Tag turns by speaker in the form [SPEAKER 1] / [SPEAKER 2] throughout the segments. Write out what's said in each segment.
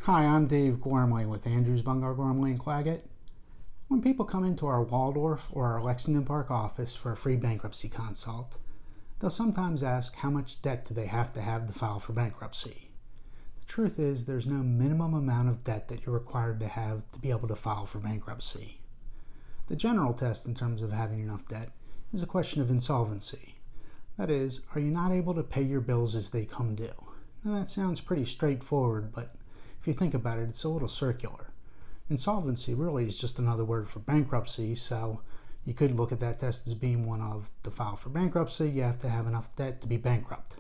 [SPEAKER 1] Hi, I'm Dave Gormley with Andrews, Bungар, Gormley and Claggett. When people come into our Waldorf or our Lexington Park office for a free bankruptcy consult, they'll sometimes ask how much debt do they have to file for bankruptcy. The truth is there's no minimum amount of debt that you're required to have to be able to file for bankruptcy. The general test in terms of having enough debt is a question of insolvency. That is, are you not able to pay your bills as they come due? Now that sounds pretty straightforward, but if you think about it, it's a little circular. Insolvency really is just another word for bankruptcy, so you could look at that test as being one of, to file for bankruptcy, you have to have enough debt to be bankrupt.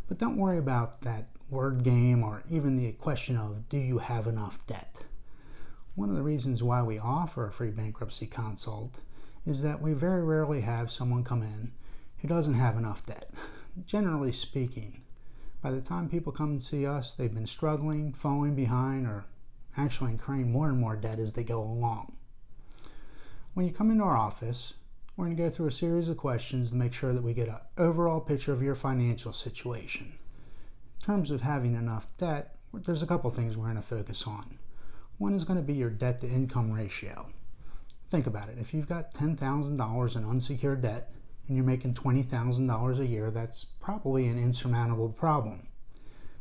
[SPEAKER 1] But don't worry about that word game or even the question of, do you have enough debt? One of the reasons why we offer a free bankruptcy consult is that we very rarely have someone come in who doesn't have enough debt. Generally speaking, by the time people come and see us, they've been struggling, falling behind, or actually incurring more and more debt as they go along. When you come into our office, we're going to go through a series of questions to make sure that we get an overall picture of your financial situation. In terms of having enough debt, there's a couple things we're going to focus on. One is going to be your debt to income ratio. Think about it. If you've got $10,000 in unsecured debt, and you're making $20,000 a year, that's probably an insurmountable problem.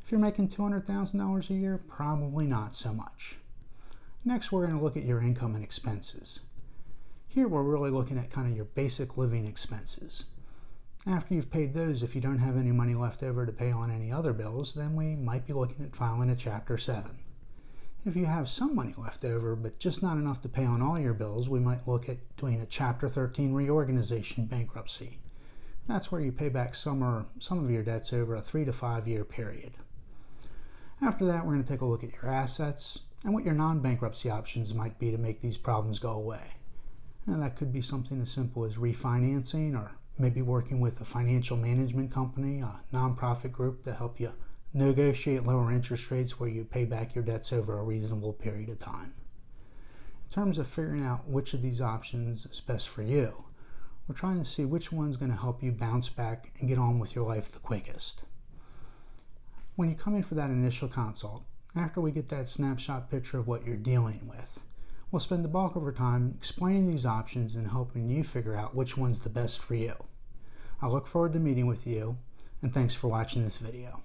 [SPEAKER 1] If you're making $200,000 a year, probably not so much. Next, we're going to look at your income and expenses. Here, we're really looking at kind of your basic living expenses. After you've paid those, if you don't have any money left over to pay on any other bills, then we might be looking at filing a Chapter 7. If you have some money left over, but just not enough to pay on all your bills, we might look at doing a Chapter 13 reorganization bankruptcy. That's where you pay back some of your debts over a 3 to 5 year period. After that, we're going to take a look at your assets and what your non-bankruptcy options might be to make these problems go away. And that could be something as simple as refinancing, or maybe working with a financial management company, a nonprofit group to help you negotiate lower interest rates where you pay back your debts over a reasonable period of time. In terms of figuring out which of these options is best for you, we're trying to see which one's going to help you bounce back and get on with your life the quickest. When you come in for that initial consult, after we get that snapshot picture of what you're dealing with, we'll spend the bulk of our time explaining these options and helping you figure out which one's the best for you. I look forward to meeting with you, and thanks for watching this video.